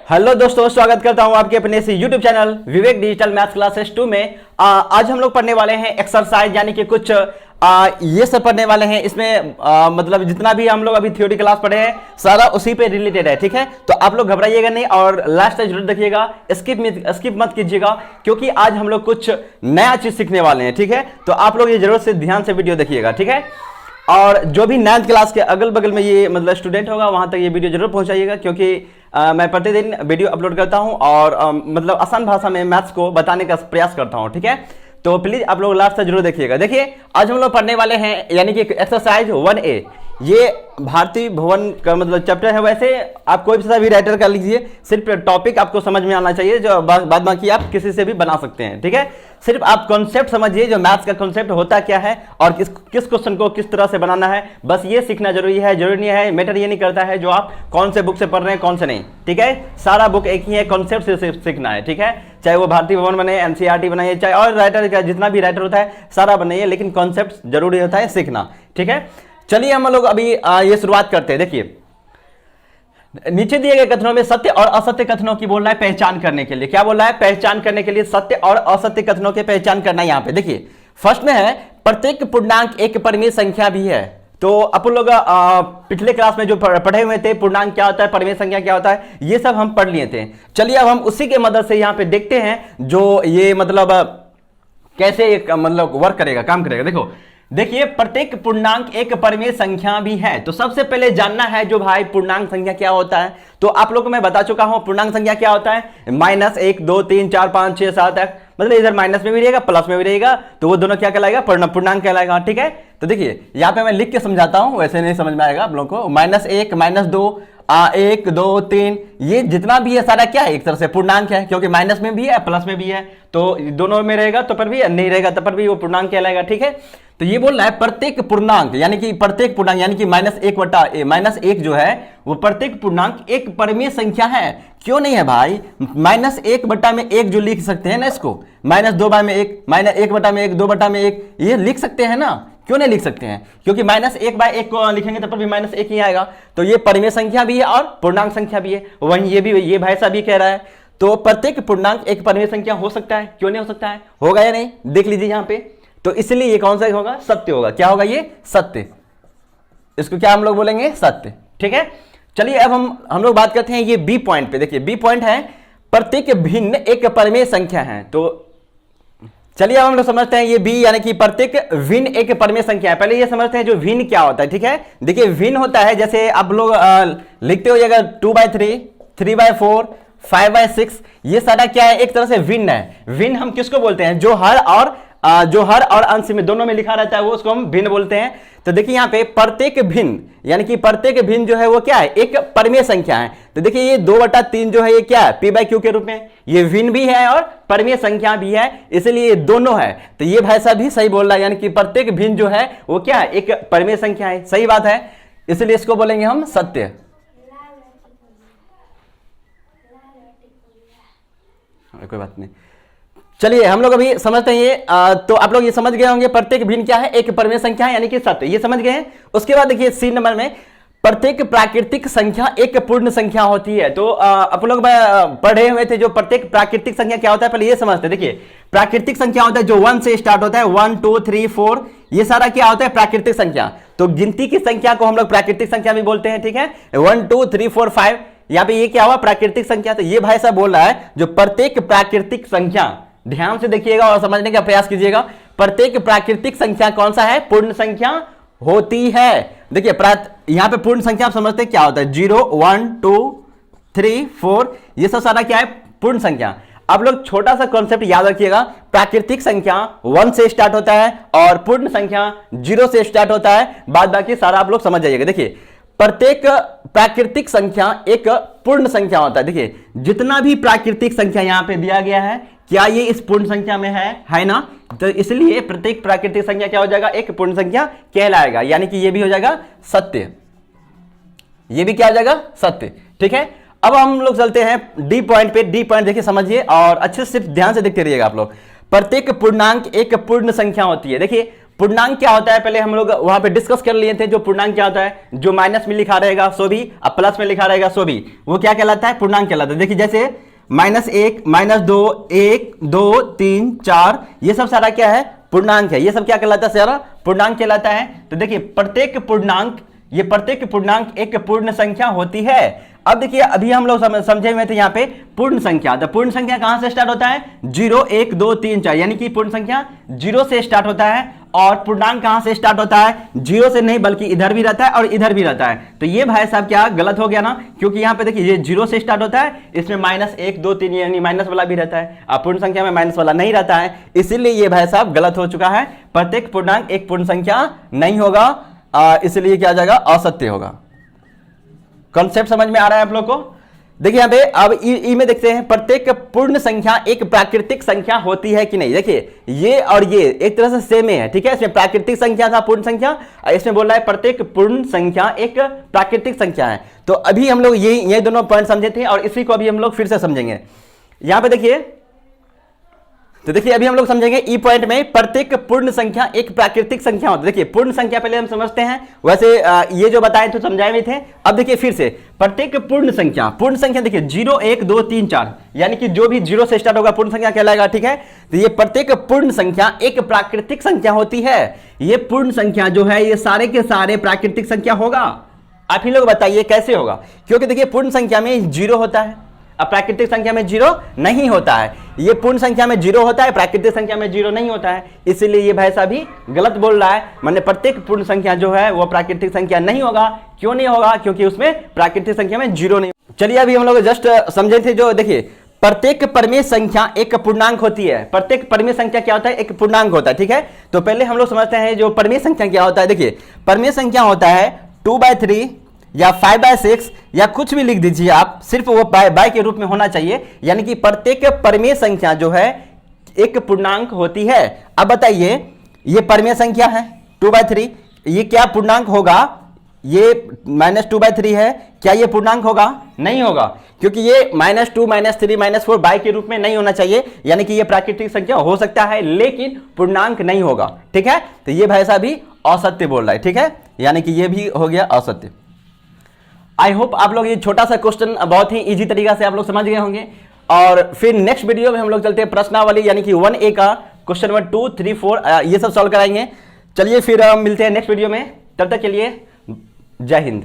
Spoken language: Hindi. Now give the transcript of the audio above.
हेलो दोस्तों, स्वागत करता हूं आपके अपने से यूट्यूब चैनल विवेक डिजिटल मैथ्स क्लासेस 2 में। आज हम लोग पढ़ने वाले हैं एक्सरसाइज, यानी कि कुछ ये सब पढ़ने वाले हैं। इसमें मतलब जितना भी हम लोग अभी थ्योरी क्लास पढ़े हैं सारा उसी पे रिलेटेड है, ठीक है। तो आप लोग घबराइएगा नहीं और लास्ट तक जरूर देखिएगा, स्किप मत कीजिएगा, क्योंकि आज हम लोग कुछ नया चीज सीखने वाले हैं, ठीक है। तो आप लोग ये जरूर से ध्यान से वीडियो देखिएगा, ठीक है। और जो भी 9th क्लास के अगल बगल में ये मतलब स्टूडेंट होगा वहां तक ये वीडियो जरूर पहुंचाइएगा, क्योंकि मैं प्रतिदिन वीडियो अपलोड करता हूं और मतलब आसान भाषा में मैथ्स को बताने का प्रयास करता हूं, ठीक है। तो प्लीज आप लोग लास्ट तक जरूर देखिएगा। देखिए, आज हम लोग पढ़ने वाले हैं यानी कि एक्सरसाइज 1A। ये भारतीय भवन का मतलब चैप्टर है। वैसे आप कोई सा भी राइटर कर लीजिए, सिर्फ टॉपिक आपको समझ में आना चाहिए, जो बाद बाकी आप किसी से भी बना सकते हैं, ठीक है। सिर्फ आप कॉन्सेप्ट समझिए, जो मैथ्स का कॉन्सेप्ट होता क्या है और किस क्वेश्चन को किस तरह से बनाना है, बस ये सीखना जरूरी है। जरूरी नहीं है, मैटर ये नहीं करता है जो आप कौन से बुक से पढ़ रहे हैं कौन से नहीं, ठीक है। सारा बुक एक ही है, कॉन्सेप्ट से सीखना है, ठीक है। चाहे वो भारतीय भवन बने, एनसीईआरटी बनाइए, चाहे और राइटर का जितना भी राइटर होता है सारा बनाइए, लेकिन कॉन्सेप्ट जरूरी होता है सीखना, ठीक है। चलिए हम लोग अभी ये शुरुआत करते हैं। देखिए, नीचे दिए गए कथनों में सत्य और असत्य कथनों की बोल रहा है पहचान करने के लिए। क्या बोल रहा है? पहचान करने के लिए सत्य और असत्य कथनों की पहचान करना है। यहां पे देखिए, फर्स्ट में है प्रत्येक पूर्णांक एक परिमेय संख्या भी है। तो अपन लोग पिछले क्लास में जो पढ़े हुए थे, पूर्णांक क्या होता है, परिमेय संख्या क्या होता है, ये सब हम पढ़ लिए थे। चलिए अब हम उसी के मदद से यहां पे देखते हैं जो ये मतलब कैसे एक मतलब वर्क करेगा, काम करेगा। देखिए, प्रत्येक पूर्णांक एक परिमेय संख्या भी है। तो सबसे पहले जानना है जो भाई पूर्णांक संख्या क्या होता है। तो आप लोगों को मैं बता चुका हूं पूर्णांक संख्या क्या होता है, -1 2 3 4 5 6 7 तक, मतलब इधर माइनस में भी रहेगा प्लस में भी रहेगा, तो वो दोनों क्या कहलाएगा, पूर्णांक कहलाएगा, ठीक है। तो देखिए यहां पे मैं लिख के समझाता हूं, वैसे नहीं समझ में आएगा आप लोगों को। -1 -2 1 2 3 ये जितना भी है सारा क्या है, एक तरह से पूर्णांक है, क्योंकि माइनस में भी है प्लस में भी है, तो दोनों में रहेगा तो पर भी, नहीं रहेगा तो पर भी वो पूर्णांक कहलाएगा, ठीक है। तो ये बोल रहा है प्रत्येक पूर्णांक यानी कि प्रत्येक पूर्णांक यानी कि -1 जो है वो प्रत्येक पूर्णांक एक परिमेय संख्या है। क्यों नहीं है भाई? -1/1 जो लिख सकते हैं ना इसको, -2/1 -1/1 2/1 ये लिख सकते हैं ना, क्यों नहीं लिख सकते हैं? क्योंकि -1/1 को लिखेंगे तो पर भी -1 ही आएगा। तो ये परिमेय संख्या भी है और पूर्णांक संख्या भी है। वहीं ये भाई साहब भी कह रहा है, तो प्रत्येक पूर्णांक एक परिमेय संख्या हो सकता है, क्यों नहीं हो सकता है? होगा या नहीं, देख लीजिए यहां पे। तो इसलिए ये कौन सा होगा, सत्य होगा। क्या होगा ये? सत्य। इसको क्या हम लोग बोलेंगे? सत्य, ठीक है। चलिए अब हम लोग बात करते हैं ये बी पॉइंट पे। देखिए बी पॉइंट है प्रत्येक भिन्न एक परिमेय संख्या है। तो चलिए अब हम लोग समझते हैं ये बी यानी कि प्रत्येक भिन्न एक परिमेय संख्या है। पहले ये समझते हैं जो भिन्न क्या होता है, ठीक है। देखिए भिन्न होता है, जैसे आप लोग लिखते हो अगर 2/3 3/4 5/6, ये सारा क्या है, एक तरह से भिन्न है। भिन्न हम किसको बोलते हैं? जो हर और अंश में दोनों में लिखा रहता है वो उसको हम भिन्न बोलते हैं। तो देखिए यहाँ पे प्रत्येक भिन्न यानी कि प्रत्येक भिन्न जो है वो क्या है, एक परिमेय संख्या है। तो देखिए ये 2/3 जो है ये क्या है, p/q के रूप में, ये भिन्न भी है और परिमेय संख्या भी है, इसलिए ये दोनों है। तो ये भाई साहब भी सही बोल रहा है, यानी कि प्रत्येक भिन्न जो है वो क्या है, एक परिमेय संख्या है। सही बात है, इसलिए इसको बोलेंगे हम सत्य। कोई बात नहीं, चलिए हम लोग अभी समझते हैं ये। तो आप लोग ये समझ गए होंगे प्रत्येक भिन्न क्या है, एक परिमेय संख्या है, यानी कि सत्य, ये समझ गए हैं। उसके बाद देखिए सी नंबर में प्रत्येक प्राकृतिक संख्या एक पूर्ण संख्या होती है। तो आप लोग पढ़े हुए थे जो प्रत्येक प्राकृतिक संख्या क्या होता है, पहले ये समझते हैं। देखिए प्राकृतिक संख्या होता है जो 1 से स्टार्ट होता है, 1 2 3 4, ये सारा क्या होता है, प्राकृतिक संख्या। तो गिनती की संख्या को हम लोग प्राकृतिक संख्या भी बोलते हैं, ठीक है। 1 2 3 4 5, यहां पे ये क्या हुआ, प्राकृतिक संख्या। तो ये भाई साहब बोल रहा है जो प्रत्येक प्राकृतिक संख्या, ध्यान से देखिएगा और समझने का प्रयास कीजिएगा, प्रत्येक प्राकृतिक संख्या कौन सा है, पूर्ण संख्या होती है। देखिए यहां पे पूर्ण संख्या आप समझते हैं क्या होता है, 0 1 2 3 4, ये सब सारा क्या है, पूर्ण संख्या। आप लोग छोटा सा कॉन्सेप्ट याद रखिएगा, प्राकृतिक संख्या 1 से स्टार्ट होता है और पूर्ण संख्या 0 से स्टार्ट होता है, बाद बाकी सारा आप लोग समझ जाइएगा। देखिए प्रत्येक प्राकृतिक संख्या एक पूर्ण संख्या होता है। देखिए जितना भी प्राकृतिक संख्या यहां पे दिया गया है, क्या ये इस पूर्ण संख्या में है ना? तो इसलिए प्रत्येक प्राकृतिक संख्या क्या हो जाएगा, एक पूर्ण संख्या कहलाएगा, यानी कि ये भी हो जाएगा सत्य। ये भी क्या हो जाएगा, सत्य, ठीक है। अब हम लोग चलते हैं डी पॉइंट पे। डी पॉइंट देखिए समझिए और अच्छे से सिर्फ ध्यान से देखते रहिएगा आप लोग। प्रत्येक पूर्णांक एक पूर्ण संख्या होती है। देखिए पूर्णांक क्या होता है पहले हम लोग वहां पे डिस्कस कर लिए थे। जो पूर्णांक क्या होता है, जो माइनस में लिखा रहेगा सो भी, अब प्लस में लिखा रहेगा सो भी, वो क्या कहलाता है, पूर्णांक कहलाता है। देखिए जैसे -1, -2, 1, 2, 3, 4, ये सब सारा क्या है, पूर्णांक है। ये सब क्या कहलाता है, सारा पूर्णांक कहलाता है। तो देखिए प्रत्येक पूर्णांक, ये प्रत्येक पूर्णांक एक पूर्ण संख्या होती है। अब देखिए अभी हम लोग समझे हुए थे यहाँ पे पूर्ण संख्या। तो पूर्ण संख्या कहां से स्टार्ट होता है, 0, 1, 2, 3, 4, यानी कि पूर्ण संख्या 0 से स्टार्ट होता है। और पूर्णांक कहां से स्टार्ट होता है, 0 से नहीं बल्कि इधर भी रहता है और इधर भी रहता है। तो ये भाई साहब क्या गलत हो गया ना, क्योंकि यहाँ पे देखिए ये 0 से स्टार्ट होता है, इसमें -1, 2, 3 यानी माइनस वाला भी रहता है। अब पूर्ण संख्या में माइनस वाला नहीं रहता है, इसीलिए ये भाई साहब गलत हो चुका है। प्रत्येक पूर्णांक एक पूर्ण संख्या नहीं होगा, इसलिए क्या आ जाएगा, असत्य होगा। कॉन्सेप्ट समझ में आ रहा है आप लोग को। देखिए यहां पे अब ई में देखते हैं, प्रत्येक पूर्ण संख्या एक प्राकृतिक संख्या होती है कि नहीं। देखिए ये और ये एक तरह से सेम है, ठीक है। इसमें प्राकृतिक संख्या था पूर्ण संख्या, इसमें बोल रहा है प्रत्येक पूर्ण संख्या एक प्राकृतिक संख्या है। तो अभी हम लोग ये दोनों पॉइंट समझे थे और इसी को अभी हम लोग फिर से समझेंगे। यहां पे देखिए, तो देखिए अभी हम लोग समझेंगे ई पॉइंट में, प्रत्येक पूर्ण संख्या एक प्राकृतिक संख्या होती है। देखिए पूर्ण संख्या पहले हम समझते हैं, वैसे ये जो बताए थे समझाए भी थे। अब देखिए फिर से प्रत्येक पूर्ण संख्या देखिए 0, 1, 2, 3, 4, यानी कि जो भी 0 से स्टार्ट होगा पूर्ण संख्या कहलाएगा, ठीक है। तो ये प्रत्येक पूर्ण संख्या एक प्राकृतिक संख्या होती है। ये पूर्ण संख्या जो है ये सारे के सारे प्राकृतिक संख्या होगा। आप ही लोग बताइए कैसे होगा, क्योंकि देखिए पूर्ण संख्या में 0 होता है, अब प्राकृतिक संख्या में 0 नहीं होता है। ये पूर्ण संख्या में 0 होता है, प्राकृतिक संख्या में 0 नहीं होता है, इसीलिए ये भाई साहब भी गलत बोल रहा है। माने प्रत्येक पूर्ण संख्या जो है वो प्राकृतिक संख्या नहीं होगा। क्यों नहीं होगा, क्योंकि उसमें प्राकृतिक संख्या में 0 नहीं। चलिए अभी हम लोग जस्ट समझे थे, जो देखिए प्रत्येक परमेय संख्या एक पूर्णांक होती है। प्रत्येक परमेय संख्या क्या होता है, एक पूर्णांक होता है, ठीक है। तो पहले हम लोग समझते हैं जो परमेय संख्या क्या होता है। देखिए परमेय संख्या होता है 2/3 या 5/6 या कुछ भी लिख दीजिए आप, सिर्फ वो बाय के रूप में होना चाहिए। यानी कि प्रत्येक परमेय संख्या जो है एक पूर्णांक होती है। अब बताइए ये परमेय संख्या है 2/3, ये क्या पूर्णांक होगा, ये -2/3 है, क्या ये पूर्णांक होगा, नहीं होगा, क्योंकि ये -2, -3, -4 बाय के रूप में नहीं होना चाहिए। यानी कि ये प्राकृतिक संख्या हो सकता है लेकिन पूर्णांक नहीं होगा, ठीक है। तो ये भाई साहब भी असत्य बोल रहा है, ठीक है, यानी कि ये भी हो गया असत्य। आई होप आप लोग ये छोटा सा क्वेश्चन बहुत ही इजी तरीका से आप लोग समझ गए होंगे। और फिर नेक्स्ट वीडियो में हम लोग चलते हैं प्रश्नावली, यानी कि 1A का क्वेश्चन नंबर 2, 3, 4 ये सब सॉल्व कराएंगे। चलिए फिर हम मिलते हैं नेक्स्ट वीडियो में, तब तक के लिए जय हिंद।